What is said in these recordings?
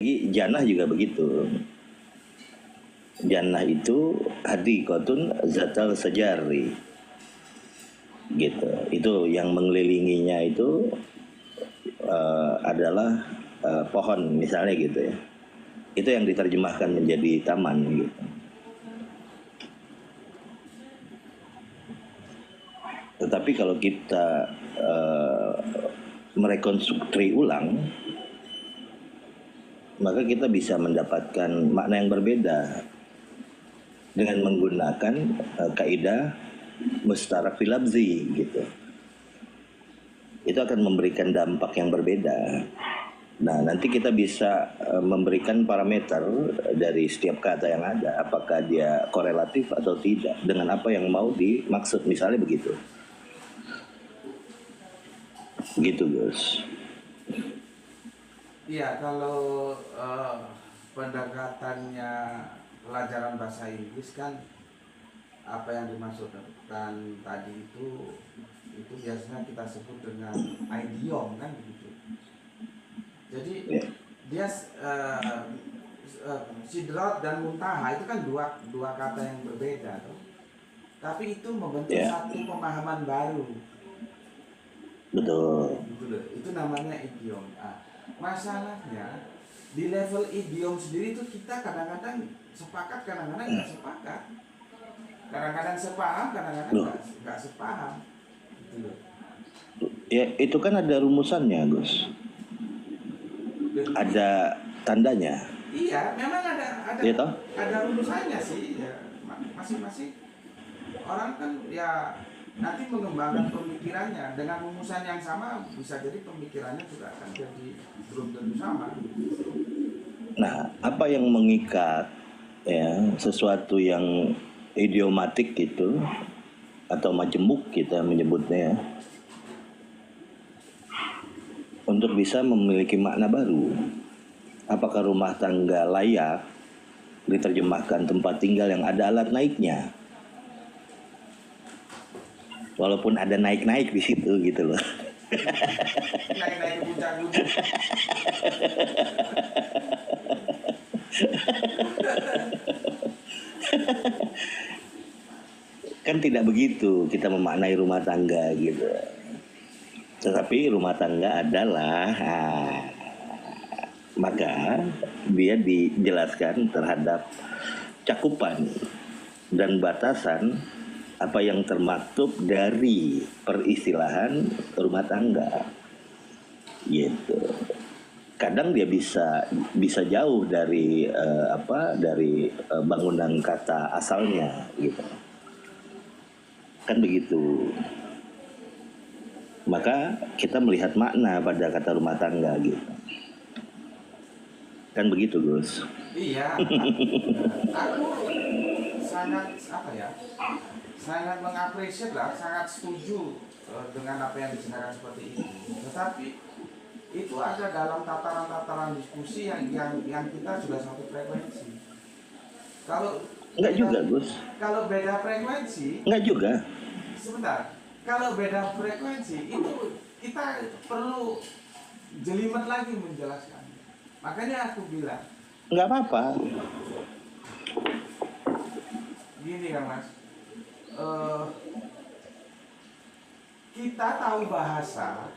Jannah juga begitu. Jannah itu hadiqatun zatal sajari gitu. Itu yang mengelilinginya itu adalah pohon misalnya gitu ya. Itu yang diterjemahkan menjadi taman gitu. Tetapi kalau kita merekonstruksi ulang, maka kita bisa mendapatkan makna yang berbeda dengan menggunakan kaidah mustarak fil lafzi gitu. Itu akan memberikan dampak yang berbeda. Nah, nanti kita bisa memberikan parameter dari setiap kata yang ada, apakah dia korelatif atau tidak dengan apa yang mau dimaksud, misalnya begitu. Gitu, Gus. Iya, kalau pendekatannya pelajaran bahasa Inggris kan apa yang dimaksudkan tadi itu biasanya kita sebut dengan idiom kan begitu. Jadi dia sidrat dan muntaha itu kan dua kata yang berbeda tuh. Tapi itu membentuk satu pemahaman baru. Betul. Itu namanya idiom. Masalahnya di level idiom sendiri itu kita kadang-kadang sepakat, kadang-kadang nggak sepakat, kadang-kadang sepaham, kadang-kadang nggak sepaham. Gitu loh. Ya itu kan ada rumusannya, Gus. Ada tandanya. Iya, memang ada rumusannya sih. Ya, masing-masing orang kan ya nanti mengembangkan pemikirannya dengan rumusan yang sama, bisa jadi pemikirannya juga akan jadi belum tentu sama. Nah, apa yang mengikat ya sesuatu yang idiomatik gitu atau majemuk kita menyebutnya ya, untuk bisa memiliki makna baru? Apakah rumah tangga layak diterjemahkan tempat tinggal yang ada alat naiknya? Walaupun ada naik-naik di situ gitu loh. Naik-naik puncak-puncak. Kan tidak begitu kita memaknai rumah tangga gitu. Tetapi rumah tangga adalah maka dia dijelaskan terhadap cakupan dan batasan apa yang termaktub dari peristilahan rumah tangga gitu. Kadang dia bisa jauh dari bangunan kata asalnya gitu. Kan begitu. Maka kita melihat makna pada kata rumah tangga gitu. Kan begitu, Gus. Iya. Aku sangat mengapresiasi lah, sangat setuju dengan apa yang dijelaskan seperti itu. Tetapi itu ada dalam tataran-tataran diskusi yang kita sudah satu frekuensi. Enggak juga, Gus. Kalau beda frekuensi, enggak juga. Sebentar. Kalau beda frekuensi itu kita perlu jelimet lagi menjelaskan. Makanya aku bilang enggak apa-apa. Gini kan Mas, kita tahu bahasa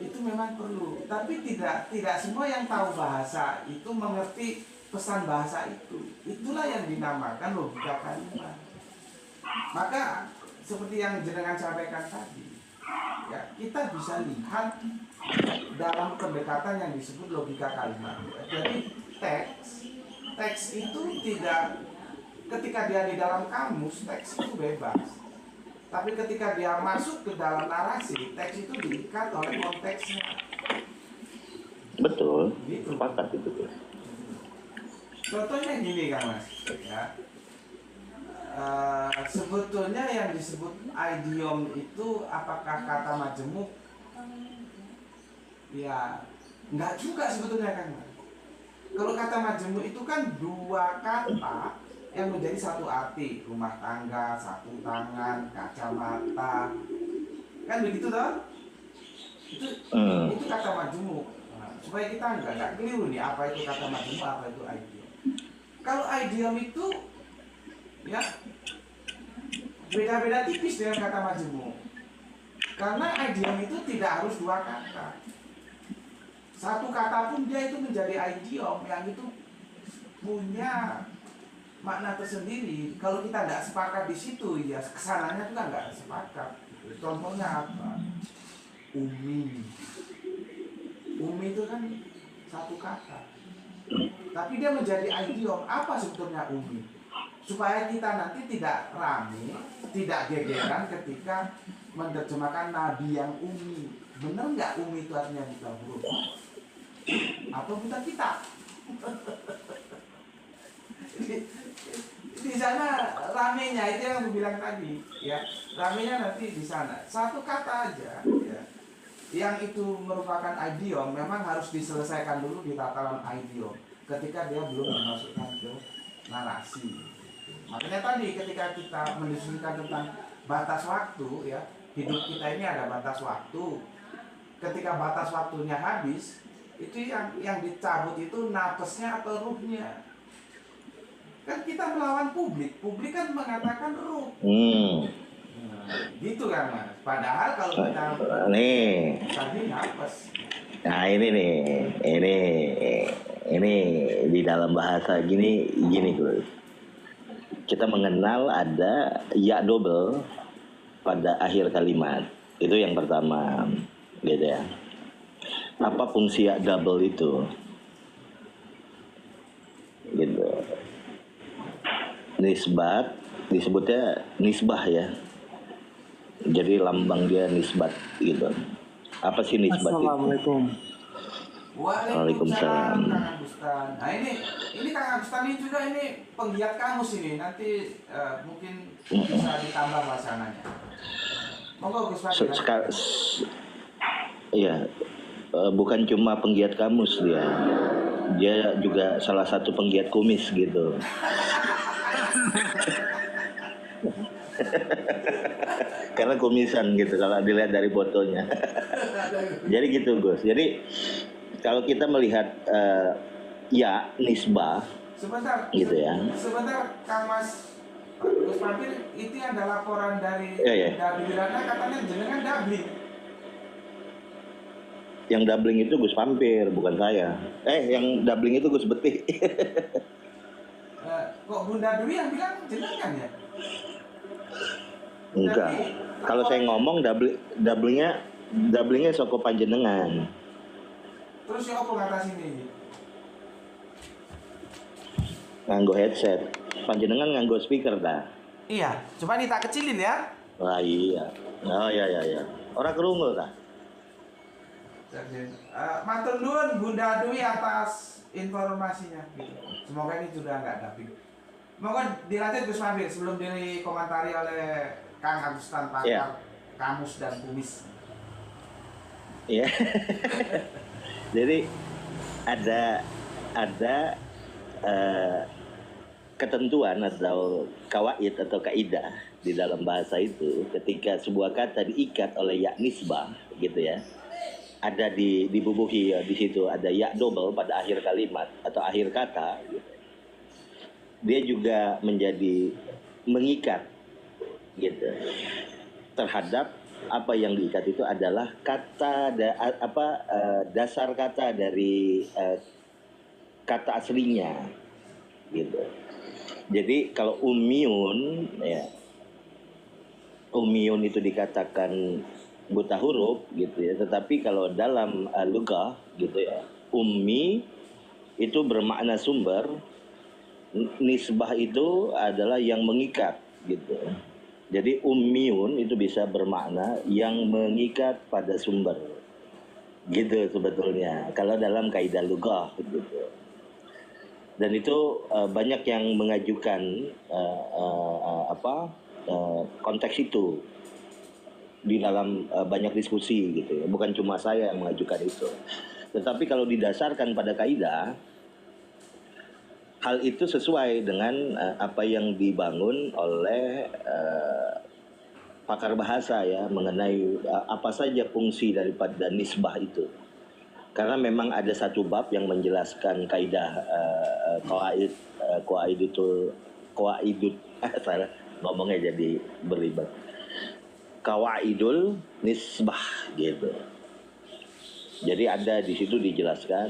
itu memang perlu, tapi tidak semua yang tahu bahasa itu mengerti pesan bahasa itu. Itulah yang dinamakan logika kalimat. Maka seperti yang jenengan sampaikan tadi, ya kita bisa lihat dalam pendekatan yang disebut logika kalimat. Jadi teks itu tidak, ketika dia di dalam kamus, teks itu bebas. Tapi ketika dia masuk ke dalam narasi, teks itu diikat oleh konteksnya. Betul, gitu. Sepakat itu. Contohnya gini kan Mas, ya. Sebetulnya yang disebut idiom itu apakah kata majemuk? Ya, enggak juga sebetulnya kan Mas. Kalau kata majemuk itu kan dua kata yang menjadi satu arti, rumah tangga, satu tangan, kacamata, kan begitu toh? Itu kata majemuk. supaya kita nggak keliru nih apa itu kata majemuk, apa itu idiom. Kalau idiom itu ya beda-beda tipis dengan kata majemuk. Karena idiom itu tidak harus dua kata. Satu kata pun dia itu menjadi idiom yang itu punya makna tersendiri. Kalau kita tidak sepakat di situ, ya kesananya juga nggak sepakat. Contohnya apa? Umi. Umi itu kan satu kata, tapi dia menjadi idiom. Apa sebetulnya umi? Supaya kita nanti tidak rame, tidak gegeran ketika menerjemahkan nabi yang umi. Benar nggak umi itu artinya buta huruf? Atau buta kitab? Di sana ramenya itu yang aku bilang tadi, ya ramenya nanti di sana. Satu kata aja, ya, yang itu merupakan idiom memang harus diselesaikan dulu di tataran idiom ketika dia belum dimasukkan ke narasi. Makanya tadi ketika kita mendiskusikan tentang batas waktu, ya hidup kita ini ada batas waktu. Ketika batas waktunya habis, itu yang dicabut itu napasnya atau ruhnya. Kan kita melawan publik, publik kan mengatakan ruh. Gitu kan Mas. Padahal kalau kita nih tadi napas. nah ini di dalam bahasa gini Gus, kita mengenal ada ya double pada akhir kalimat, itu yang pertama gitu ya. Apa fungsi ya double itu gitu? Nisbat disebutnya nisbah ya, jadi lambang dia nisbat gitu. Apa sih nisbat itu? Assalamualaikum. Waalaikumsalam Kang Agustan. Nah ini Kang Agustan ini juga ini penggiat kamus ini, nanti mungkin bisa ditambah wacananya. Monggo Gus Fadil. Iya, bukan cuma penggiat kamus dia juga salah satu penggiat kumis gitu. Karena kumisan gitu kalau dilihat dari fotonya. Jadi gitu Gus. Jadi kalau kita melihat ya nisbah Sebentar gitu ya. Sebentar Kang Mas Gus Fadil, itu ada laporan dari Dablirana katanya jenengan dabling. Yang doubling itu Gus Pampir, bukan saya. Yang doubling itu Gus Betih. Kok Bunda Dwi yang bilang jenengan ya? Enggak. Kalau saya ngomong doublingnya soko panjenengan. Terus ya apa ngatasi ini? Nganggo headset. Panjenengan nganggo speaker dah. Iya, coba nih tak kecilin ya. Wah iya. Oh ya. Orang kerungu dah. Matur nuwun Bunda Dwi atas informasinya. Semoga ini sudah nggak dubbing. Moga dilanjut Gus Fadil sebelum dikomentari oleh Kang Agustan pakar kamus dan kumis. Iya. Jadi ada ketentuan atau kawaid atau kaidah di dalam bahasa itu ketika sebuah kata diikat oleh ya nisbah gitu ya. Ada dibubuhi ya, di situ ada ya double pada akhir kalimat atau akhir kata gitu. Dia juga menjadi mengikat gitu terhadap apa yang diikat itu adalah kata dasar kata dari kata aslinya gitu. Jadi kalau ummiyun itu dikatakan buta huruf gitu ya, tetapi kalau dalam lughah gitu ya, ummi itu bermakna sumber, nisbah itu adalah yang mengikat gitu. Jadi ummiyun itu bisa bermakna yang mengikat pada sumber gitu sebetulnya kalau dalam kaidah lughah gitu. Dan itu banyak yang mengajukan konteks itu di dalam banyak diskusi gitu ya. Bukan cuma saya yang mengajukan itu, tetapi kalau didasarkan pada kaidah, hal itu sesuai dengan apa yang dibangun oleh pakar bahasa ya mengenai apa saja fungsi daripada nisbah itu. Karena memang ada satu bab yang menjelaskan kaidah qawaidut salah ngomongnya jadi berlibat. Qawaidul nisbah gitu. Jadi ada di situ dijelaskan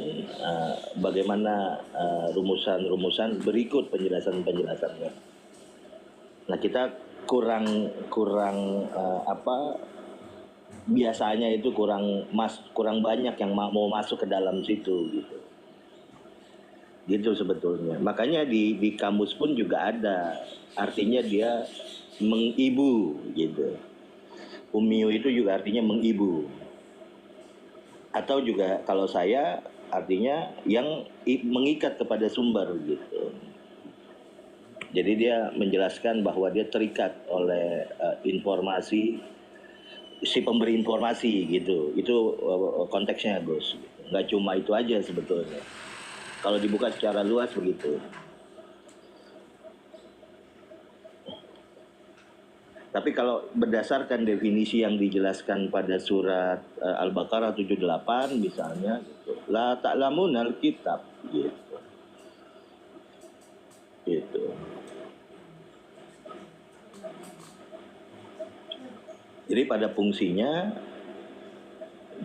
bagaimana rumusan-rumusan berikut penjelasannya. Nah, kita kurang biasanya itu kurang banyak yang mau masuk ke dalam situ gitu. Gitu sebetulnya. Makanya di kamus pun juga ada, artinya dia mengibu gitu. Ummiyu itu juga artinya mengibu. Atau juga kalau saya artinya yang mengikat kepada sumber gitu. Jadi dia menjelaskan bahwa dia terikat oleh informasi si pemberi informasi gitu. Itu konteksnya Gus. Nggak cuma itu aja sebetulnya. Kalau dibuka secara luas begitu. Tapi kalau berdasarkan definisi yang dijelaskan pada surat Al-Baqarah 78 misalnya gitu, la ta'lamunal kitab gitu. Gitu. Jadi pada fungsinya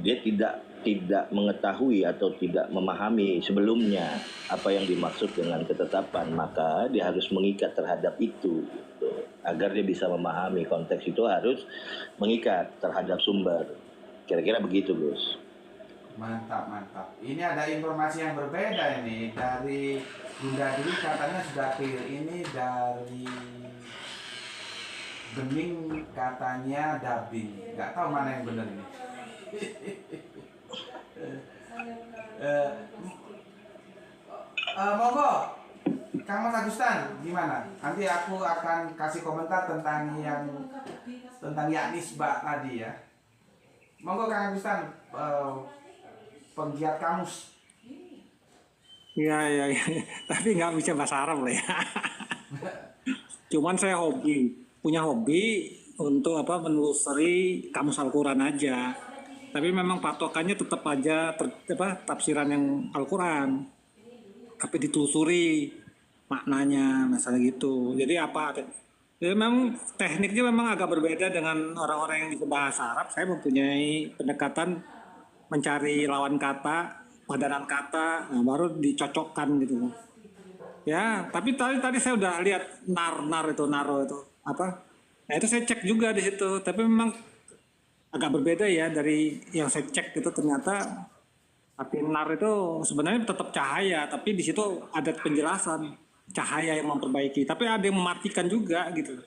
dia tidak mengetahui atau tidak memahami sebelumnya apa yang dimaksud dengan ketetapan, maka dia harus mengikat terhadap itu gitu. Agar dia bisa memahami konteks itu harus mengikat terhadap sumber. Kira-kira begitu, Gus. Mantap. Ini ada informasi yang berbeda ini dari Bunda Dwi, katanya sudah clear. Ini dari Bening katanya dubbing. Nggak tahu mana yang benar ini. Monggo, Kang Mas Agustan, gimana? Nanti aku akan kasih komentar tentang Yaknisba tadi ya. Monggo Kang Agustan, penggiat kamus. Iya. Tapi nggak bisa bahasa Arab lah ya. Cuman saya punya hobi untuk menelusuri kamus Al-Quran aja. Tapi memang patokannya tetap aja tafsiran yang Al-Quran. Tapi ditelusuri maknanya, misalnya gitu. Jadi ya memang tekniknya memang agak berbeda dengan orang-orang yang bisa bahasa Arab. Saya mempunyai pendekatan mencari lawan kata, padanan kata, nah baru dicocokkan gitu. Ya, tapi tadi saya udah lihat naro itu Nah itu saya cek juga di situ, tapi memang agak berbeda ya dari yang saya cek itu. Ternyata api nar itu sebenarnya tetap cahaya, tapi di situ ada penjelasan cahaya yang memperbaiki, tapi ada yang mematikan juga gitu.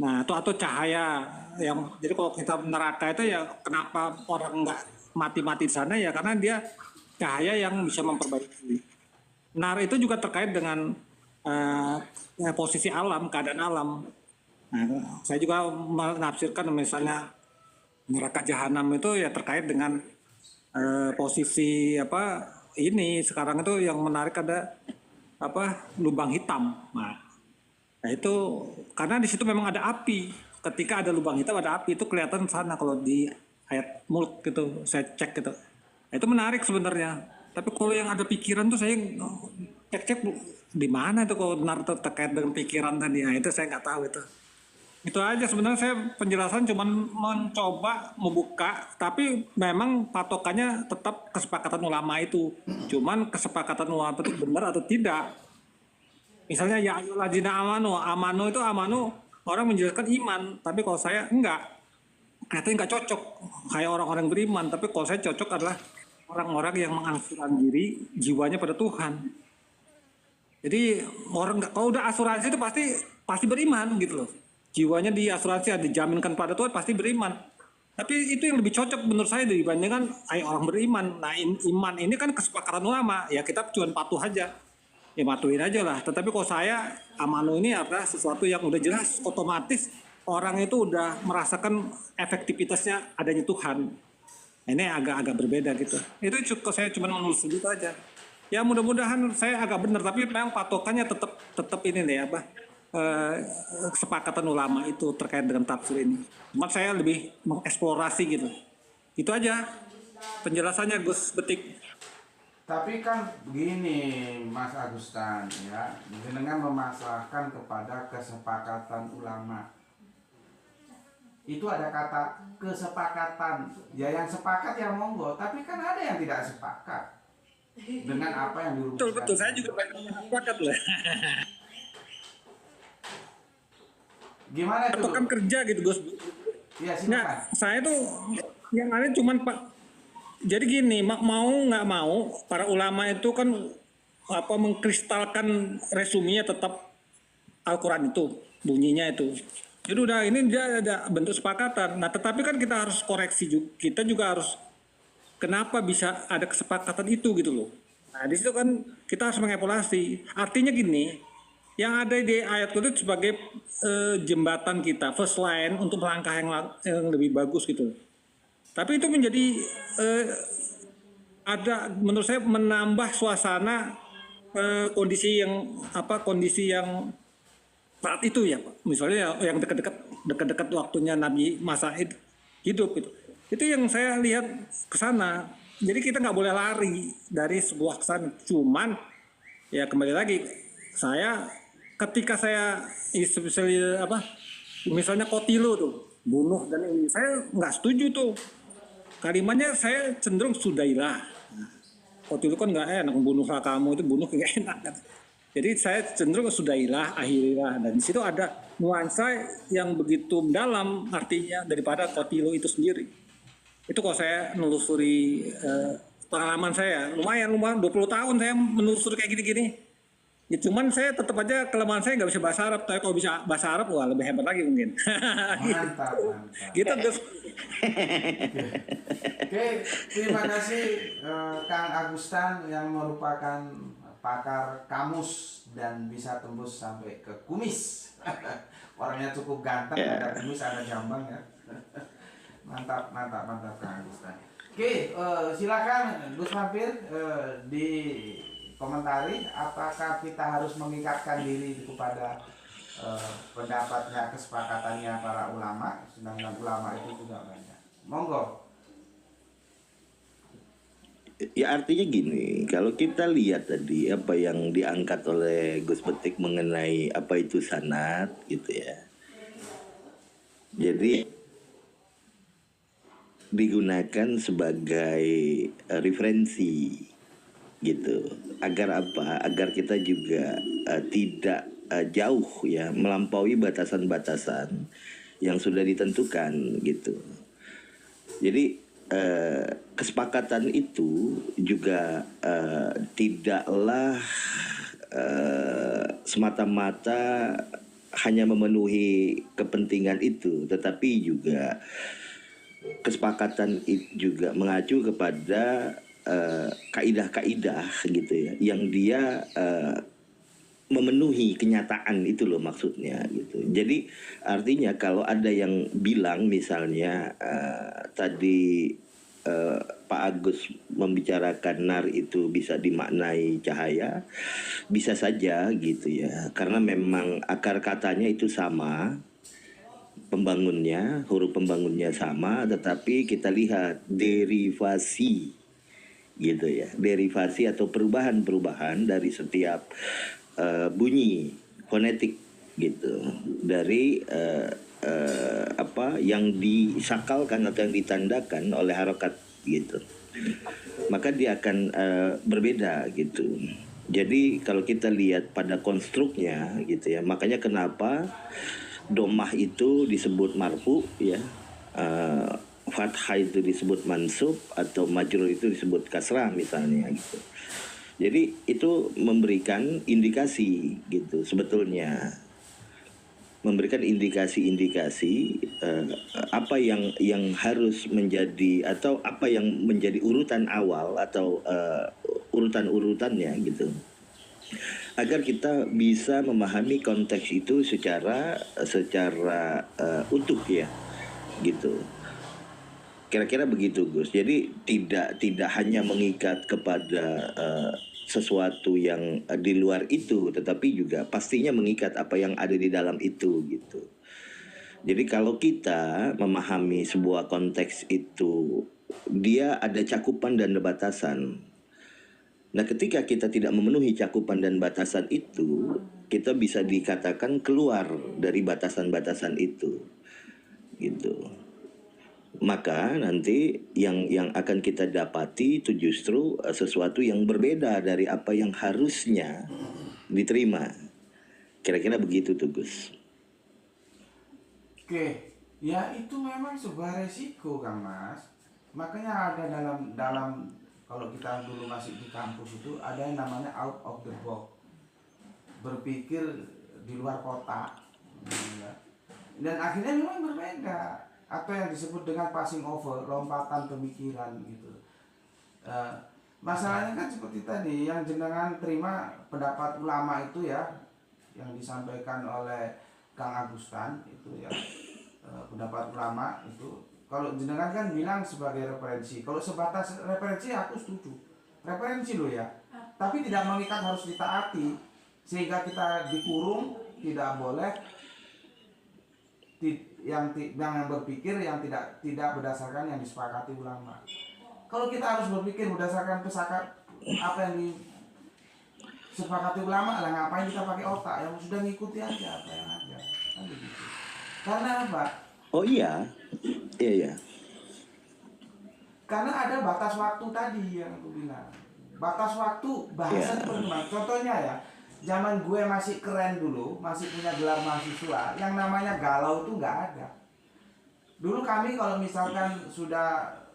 Nah atau cahaya yang, jadi kalau kita neraka itu ya kenapa orang nggak mati di sana ya karena dia cahaya yang bisa memperbaiki. Nar itu juga terkait dengan posisi alam, keadaan alam. Nah, saya juga menafsirkan misalnya neraka jahanam itu ya terkait dengan posisi ini sekarang itu yang menarik ada lubang hitam. Nah itu karena di situ memang ada api. Ketika ada lubang hitam ada api itu kelihatan sana kalau di ayat Mulk gitu saya cek gitu. Nah, itu menarik sebenarnya. Tapi kalau yang ada pikiran tuh saya cek di mana itu kalau benar terkait dengan pikiran tadi. Nah itu saya nggak tahu itu. Itu aja sebenarnya, saya penjelasan cuma mencoba membuka, tapi memang patokannya tetap kesepakatan ulama itu. Cuman kesepakatan ulama itu benar atau tidak. Misalnya ya ayyuhalladzina amanu itu orang menjelaskan iman, tapi kalau saya enggak. Katanya enggak cocok kayak orang-orang beriman, tapi kalau saya cocok adalah orang-orang yang mengasuransi diri jiwanya pada Tuhan. Jadi orang kalau udah asuransi itu pasti beriman gitu loh. Jiwanya di asuransi dijaminkan pada Tuhan pasti beriman. Tapi itu yang lebih cocok menurut saya dibandingkan orang beriman. Nah iman ini kan kesepakatan ulama, ya kita cuma patuh aja. Ya patuhin aja lah. Tetapi kalau saya amanu ini adalah sesuatu yang udah jelas otomatis orang itu udah merasakan efektivitasnya adanya Tuhan. Ini agak berbeda gitu. Itu cukup, saya cuma menulis gitu aja. Ya mudah-mudahan saya agak benar, tapi memang patokannya tetap ini deh kesepakatan ulama itu terkait dengan tafsir ini. Cuma saya lebih mengeksplorasi gitu. Itu aja. penjelasannya Gus Betik. Tapi kan begini Mas Agustan ya, dengan memasrahkan kepada kesepakatan ulama. Itu ada kata kesepakatan. Ya yang sepakat ya monggo, tapi kan ada yang tidak sepakat dengan apa yang dirumuskan. Betul, saya juga sepakat lah. Gimana itu? Atau kan kerja gitu Gus. Ya Nah, silakan. saya tuh yang ada cuman Pak. Jadi gini, mau nggak mau, para ulama itu kan mengkristalkan resumenya tetap Al-Quran itu, bunyinya itu. Jadi udah ini dia ada bentuk sepakatan. Nah, tetapi kan kita harus koreksi juga. Kita juga harus kenapa bisa ada kesepakatan itu gitu loh. Nah, di situ kan kita harus mengevaluasi. Artinya gini, yang ada di ayat itu sebagai jembatan kita, first line untuk melangkah yang lebih bagus gitu. Tapi itu menjadi ada menurut saya menambah suasana kondisi yang saat itu ya Pak. Misalnya yang dekat-dekat waktunya Nabi masa hidup itu. Itu yang saya lihat ke sana. Jadi kita nggak boleh lari dari sebuah kesan. Cuman ya kembali lagi saya ketika saya misalnya Kotilo tuh bunuh dan ini saya nggak setuju tuh. Kalimatnya saya cenderung sudahlah. Waktu itu kan nggak enak membunuhlah kamu itu bunuh nggak enak kan. Jadi saya cenderung sudahlah, akhirilah. Dan di situ ada nuansa yang begitu dalam artinya daripada Kotilo itu sendiri. Itu kalau saya menelusuri pengalaman saya lumayan 20 tahun saya menelusuri kayak gini-gini. Ya, cuman saya tetap aja kelemahan saya nggak bisa bahasa Arab. Tapi kalau bisa bahasa Arab wah lebih hebat lagi mungkin. Mantap. Gitu terus. Oke, terima kasih Kang Agustan yang merupakan pakar kamus dan bisa tembus sampai ke kumis. Orangnya cukup ganteng, ada kumis, ada jambang ya. Mantap Kang Agustan. Oke, silakan Gus Mampir di komentari apakah kita harus mengikatkan diri kepada pendapatnya, kesepakatannya para ulama, sedangkan ulama itu juga banyak. Monggo. Ya artinya gini, kalau kita lihat tadi apa yang diangkat oleh Gus Betik mengenai apa itu sanad gitu ya. Jadi digunakan sebagai referensi gitu. Agar apa? Agar kita juga tidak jauh ya melampaui batasan-batasan yang sudah ditentukan gitu. Jadi kesepakatan itu juga tidaklah semata-mata hanya memenuhi kepentingan itu, tetapi juga kesepakatan itu juga mengacu kepada kaidah-kaidah gitu ya, yang dia memenuhi kenyataan itu loh maksudnya gitu. Jadi artinya kalau ada yang bilang misalnya tadi Pak Agus membicarakan nar itu bisa dimaknai cahaya, bisa saja gitu ya, karena memang akar katanya itu sama, pembangunnya, huruf pembangunnya sama, tetapi kita lihat derivasi gitu ya, derivasi atau perubahan-perubahan dari setiap bunyi fonetik gitu, dari apa yang disakalkan atau yang ditandakan oleh harokat gitu, maka dia akan berbeda gitu. Jadi kalau kita lihat pada konstruknya gitu ya, makanya kenapa domah itu disebut marfu ya, fathah itu disebut mansub, atau majrur itu disebut kasrah misalnya gitu. Jadi itu memberikan indikasi gitu sebetulnya, memberikan indikasi-indikasi apa yang harus menjadi atau apa yang menjadi urutan awal atau urutan-urutannya gitu, agar kita bisa memahami konteks itu secara utuh ya gitu. Kira-kira begitu Gus. Jadi tidak hanya mengikat kepada sesuatu yang di luar itu, tetapi juga pastinya mengikat apa yang ada di dalam itu gitu. Jadi kalau kita memahami sebuah konteks itu dia ada cakupan dan batasan. Nah, ketika kita tidak memenuhi cakupan dan batasan itu, kita bisa dikatakan keluar dari batasan-batasan itu, gitu. Maka nanti yang akan kita dapati itu justru sesuatu yang berbeda dari apa yang harusnya diterima. Kira-kira begitu tuh, Gus. Oke, ya itu memang sebuah resiko Kang Mas. Makanya ada dalam kalau kita dulu masih di kampus itu ada yang namanya out of the box, berpikir di luar kotak. Ya. Dan akhirnya memang berbeda, atau yang disebut dengan passing over, lompatan pemikiran gitu. Eh, Masalahnya kan seperti tadi yang jenengan terima pendapat ulama itu ya, yang disampaikan oleh Kang Agustan itu ya, pendapat ulama itu kalau jenengan kan bilang sebagai referensi, kalau sebatas referensi aku setuju, referensi lo ya, tapi tidak mengikat harus ditaati, sehingga kita dikurung, tidak boleh yang berpikir yang tidak berdasarkan yang disepakati ulama. Kalau kita harus berpikir berdasarkan apa yang disepakati ulama, lah ngapain kita pakai otak, yang sudah ngikuti aja apa yang ada, kan begitu. Karena apa? Oh iya, iya. Karena ada batas waktu tadi yang aku bilang. Batas waktu bahasa itu penting. Contohnya ya, zaman gue masih keren dulu, masih punya gelar mahasiswa, yang namanya galau tuh nggak ada. Dulu kami kalau misalkan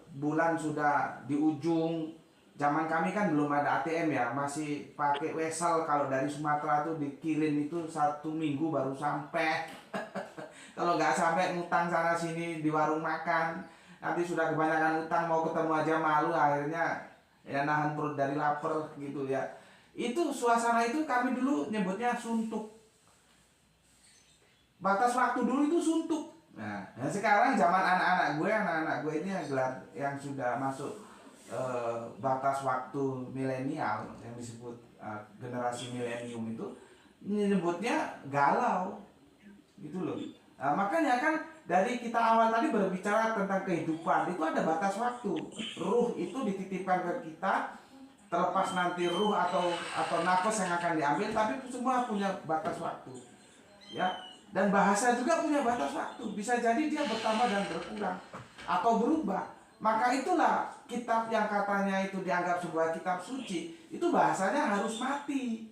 bulan sudah di ujung, zaman kami kan belum ada ATM ya, masih pakai wesel. Kalau dari Sumatera tuh dikirim itu 1 minggu baru sampai. Kalau nggak sampai ngutang sana sini di warung makan, nanti sudah kebanyakan utang, mau ketemu aja malu, akhirnya ya nahan perut dari lapar gitu ya. Itu suasana itu kami dulu nyebutnya suntuk. Batas waktu dulu itu suntuk. Nah sekarang zaman anak-anak gue ini yang sudah masuk batas waktu milenial, yang disebut generasi milenium itu nyebutnya galau gitu loh. Nah, makanya kan dari kita awal tadi berbicara tentang kehidupan, itu ada batas waktu. Ruh itu dititipkan ke kita, terlepas nanti ruh atau nafas yang akan diambil, tapi itu semua punya batas waktu. Ya. Dan bahasa juga punya batas waktu. Bisa jadi dia bertambah dan berkurang atau berubah. Maka itulah kitab yang katanya itu dianggap sebuah kitab suci, itu bahasanya harus mati.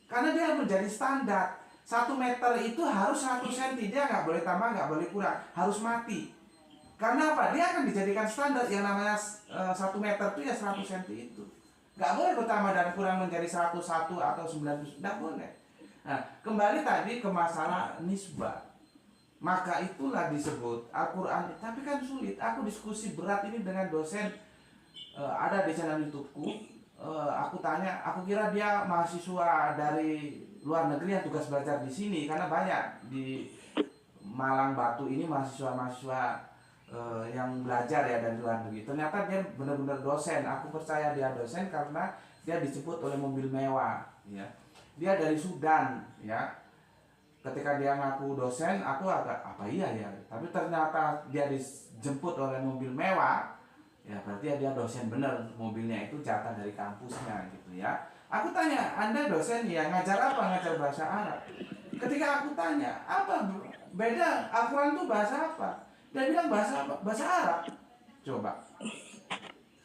Karena dia menjadi standar. 1 meter itu harus 1 senti, dia nggak boleh tambah, nggak boleh kurang, harus mati. Karena apa? Dia akan dijadikan standar yang namanya 1 meter itu ya 100 senti itu. Nggak boleh bertambah dan kurang menjadi 101 atau 90, nggak boleh. Nah, kembali tadi ke masalah nisbah. Maka itulah disebut Al-Quran. Tapi kan sulit. Aku diskusi berat ini dengan dosen, ada di channel YouTubeku. Aku tanya, aku kira dia mahasiswa dari luar negeri yang tugas belajar di sini, karena banyak di Malang Batu ini mahasiswa-mahasiswa yang belajar ya dari luar negeri. Ternyata dia benar-benar dosen. Aku percaya dia dosen karena dia disebut oleh mobil mewah. Ya, dia dari Sudan. Ya, ketika dia ngaku dosen, aku agak apa iya ya. Tapi ternyata dia dijemput oleh mobil mewah. Ya berarti dia dosen bener, mobilnya itu jatah dari kampusnya gitu ya. Aku tanya, Anda dosen ya, ngajar apa? Ngajar bahasa Arab. Ketika aku tanya, apa beda Al-Quran itu bahasa apa? Dia bilang bahasa apa? Bahasa Arab. Coba.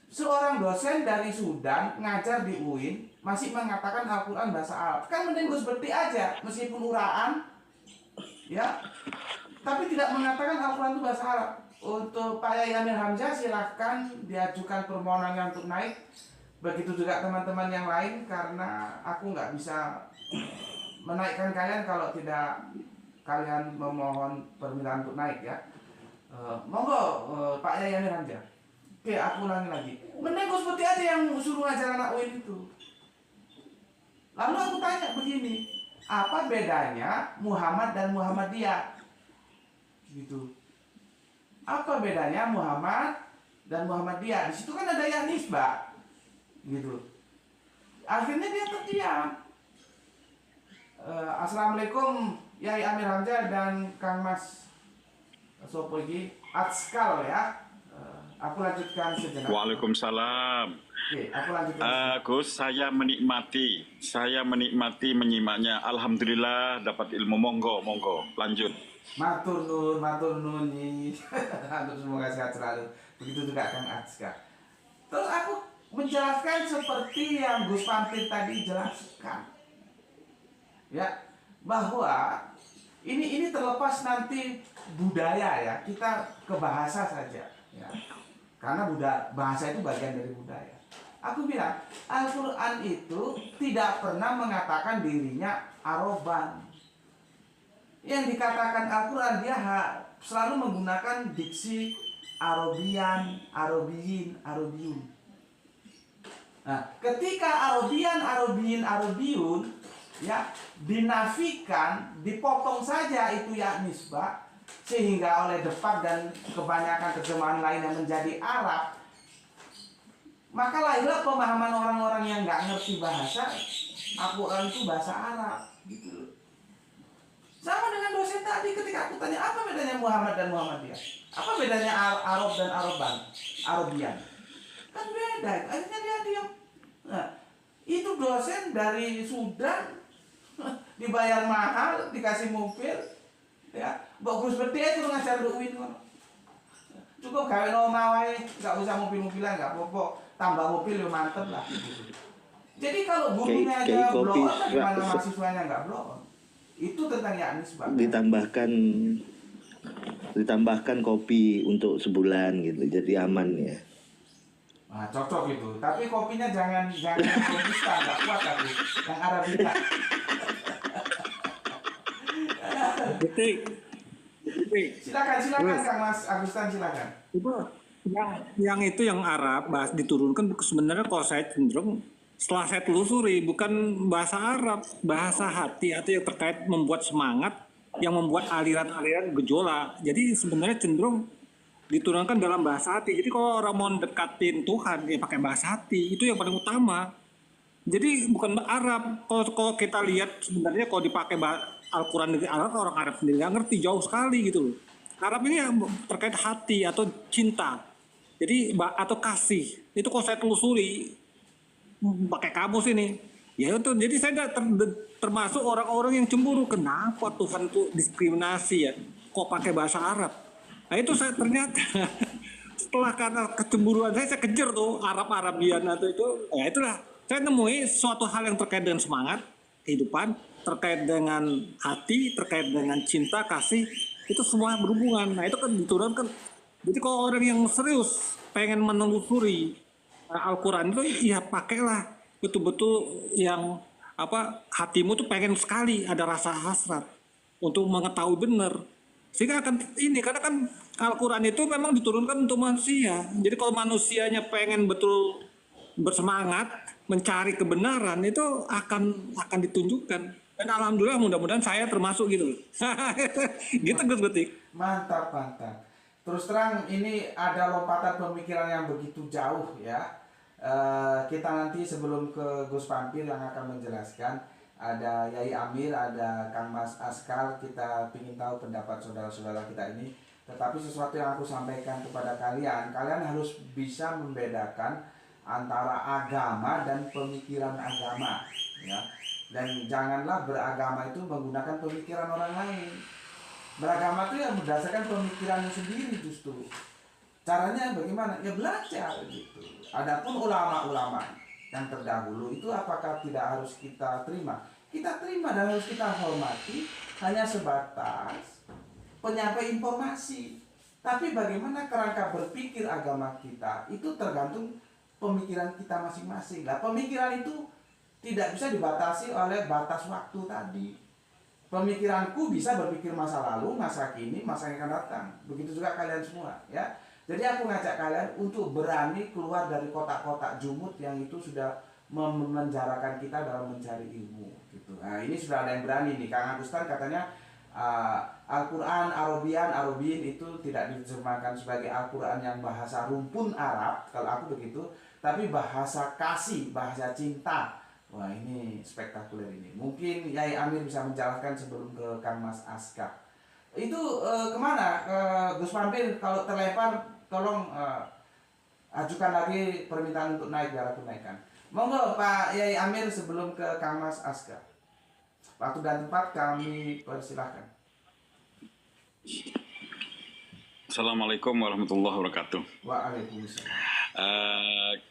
Seorang dosen dari Sudan ngajar di UIN masih mengatakan Al-Quran bahasa Arab. Kan mending gue seperti aja, meskipun uraan ya, tapi tidak mengatakan Al-Quran itu bahasa Arab. Untuk Pak Yai Amir Hamzah silahkan diajukan permohonannya untuk naik. Begitu juga teman-teman yang lain, karena aku nggak bisa menaikkan kalian kalau tidak kalian memohon permintaan untuk naik ya. Monggo Pak Yai Amir Hamzah. Oke, aku ulangi lagi. Mending gue seperti aja yang suruh ngajar anak UIN itu. Lalu aku tanya begini, apa bedanya Muhammad dan Muhammadiyah? Gitu. Apa bedanya Muhammad dan Muhammadiyah? Di situ kan ada yang nisbah, gitu. Akhirnya dia terdiam. Assalamualaikum Yai Amir Hamzah dan Kang Mas Sopogi Atskal ya. Aku lanjutkan sejenak. Waalaikumsalam. Oke, aku lanjutkan. Gus, saya menikmati menyimaknya. Alhamdulillah dapat ilmu. Monggo, lanjut. Matur nuwun Nyi. Hatur semoga sehat selalu. Begitu juga Kang Atska. Terus aku menjelaskan seperti yang Gus Pampir tadi jelaskan. Ya, bahwa ini terlepas nanti budaya ya. Kita ke bahasa saja ya. Karena bahasa itu bagian dari budaya. Aku bilang, Al-Quran itu tidak pernah mengatakan dirinya aroban. Yang dikatakan Al-Quran, dia selalu menggunakan diksi Arabian, Arabiyin, Arabiyun. Nah, ketika Arabian, Arabiyin, Arabiyun ya dinafikan, dipotong saja itu ya nisbah, sehingga oleh Depak dan kebanyakan terjemahan lain yang menjadi Arab, maka lahirlah pemahaman orang-orang yang nggak ngerti bahasa Al-Quran itu bahasa Arab gitu loh. Sama dengan dosen tadi ketika aku tanya apa bedanya Muhammad dan Muhammadiyah, apa bedanya Arab dan Arabian, kan beda. Akhirnya dia diam. Nah, itu dosen dari Sudan dibayar mahal, dikasih mobil, ya bagus beti itu ngajar duit cukup gawe omah wae, nggak usah mobil-mobilan, nggak apa-apa, tambah mobil ya mantep lah gitu. Jadi kalau gurunya aja blow on, gimana mahasiswanya nggak blow on? Itu tentang yaknis banget. Ditambahkan kopi untuk sebulan gitu, jadi aman ya. Nah, cocok itu. Tapi kopinya jangan robusta, nggak kuat tapi yang Arabica. Detik. Silakan Kang Mas Agustan, silakan. Itu yang itu yang Arab bahas diturunkan sebenarnya kalau saya cenderung setelah saya telusuri bukan bahasa Arab, bahasa hati atau yang terkait membuat semangat, yang membuat aliran-aliran gejolak. Jadi sebenarnya cenderung diturunkan dalam bahasa hati. Jadi kalau orang mau dekatin Tuhan ya pakai bahasa hati, itu yang paling utama. Jadi bukan Arab. Kalau kita lihat sebenarnya kalau dipakai Al-Quran dari Arab, orang Arab sendiri nggak ngerti, jauh sekali gitu loh. Arab ini terkait hati atau cinta. Jadi atau kasih. Itu kalau saya telusuri pakai kamus ini. Ya itu. Jadi saya termasuk orang-orang yang cemburu. Kenapa Tuhan itu diskriminasi ya? Kok pakai bahasa Arab? Nah itu saya ternyata setelah karena kecemburuan saya kejar tuh Arabian atau itu. Ya itulah. Saya nemui suatu hal yang terkait dengan semangat kehidupan, terkait dengan hati, terkait dengan cinta, kasih, itu semua berhubungan. Nah itu kan diturunkan. Jadi kalau orang yang serius pengen menelusuri Al-Quran itu ya pakailah betul-betul yang hatimu tuh pengen sekali ada rasa hasrat untuk mengetahui benar. Sehingga akan ini karena kan Al-Quran itu memang diturunkan untuk manusia. Jadi kalau manusianya pengen betul bersemangat mencari kebenaran itu akan ditunjukkan. Dan alhamdulillah mudah-mudahan saya termasuk gitu. Gitu Gus Betik. Mantap. Terus terang ini ada lompatan pemikiran yang begitu jauh ya. Kita nanti sebelum ke Gus Pampir yang akan menjelaskan, ada Yai Amir, ada Kang Mas Askal, kita ingin tahu pendapat saudara-saudara kita ini. Tetapi sesuatu yang aku sampaikan kepada kalian harus bisa membedakan antara agama dan pemikiran agama ya. Dan janganlah beragama itu menggunakan pemikiran orang lain. Beragama itu yang berdasarkan pemikirannya sendiri justru. Caranya bagaimana? Ya belajar gitu. Adapun ulama-ulama yang terdahulu itu apakah tidak harus kita terima? Kita terima dan harus kita hormati, hanya sebatas penyampai informasi. Tapi bagaimana kerangka berpikir agama kita itu tergantung pemikiran kita masing-masing. Nah, pemikiran itu tidak bisa dibatasi oleh batas waktu tadi. Pemikiranku bisa berpikir masa lalu, masa kini, masa yang akan datang. Begitu juga kalian semua, ya. Jadi aku ngajak kalian untuk berani keluar dari kotak-kotak jumut yang itu sudah memenjarakan kita dalam mencari ilmu, gitu. Nah, ini sudah ada yang berani nih. Kang Agustan katanya Al-Quran, Arabian itu tidak diterjemahkan sebagai Al-Quran yang bahasa rumpun Arab, kalau aku begitu, tapi bahasa kasih, bahasa cinta. Wah ini spektakuler ini. Mungkin Yai Amir bisa menjelaskan sebelum ke Kang Mas Aska. Itu kemana? Gus Pampir kalau terlempar tolong ajukan lagi permintaan untuk naik biar aku naikkan. Monggo Pak Yai Amir sebelum ke Kang Mas Aska. Waktu dan tempat kami persilahkan. Assalamualaikum warahmatullahi wabarakatuh. Waalaikumsalam.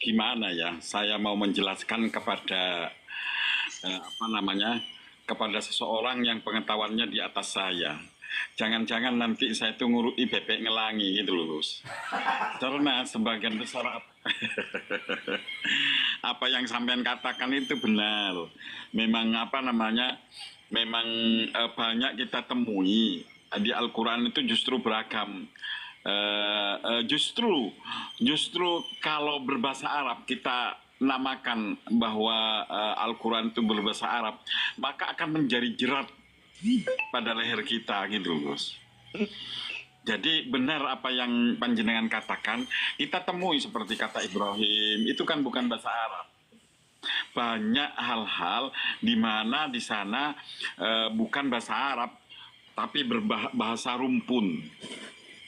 Gimana ya? Saya mau menjelaskan kepada kepada seseorang yang pengetahuannya di atas saya. Jangan-jangan nanti saya itu ngurui bebek ngelangi gitu loh, Gus. Karena sebagian besar apa yang sampean katakan itu benar. Memang memang banyak kita temui di Al-Quran itu justru beragam. Justru kalau berbahasa Arab kita namakan bahwa Al-Quran itu berbahasa Arab, maka akan menjadi jerat pada leher kita gitu, Gus. Jadi benar apa yang panjenengan katakan, kita temui seperti kata Ibrahim, itu kan bukan bahasa Arab. Banyak hal-hal di mana di sana bukan bahasa Arab, tapi berbahasa rumpun.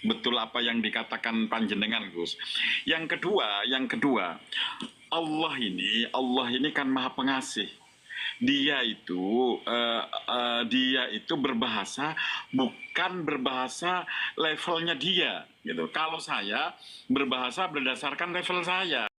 Betul apa yang dikatakan panjenengan, Gus. Yang kedua, Allah ini kan Maha Pengasih. Dia itu berbahasa bukan berbahasa levelnya dia gitu. Kalau saya berbahasa berdasarkan level saya.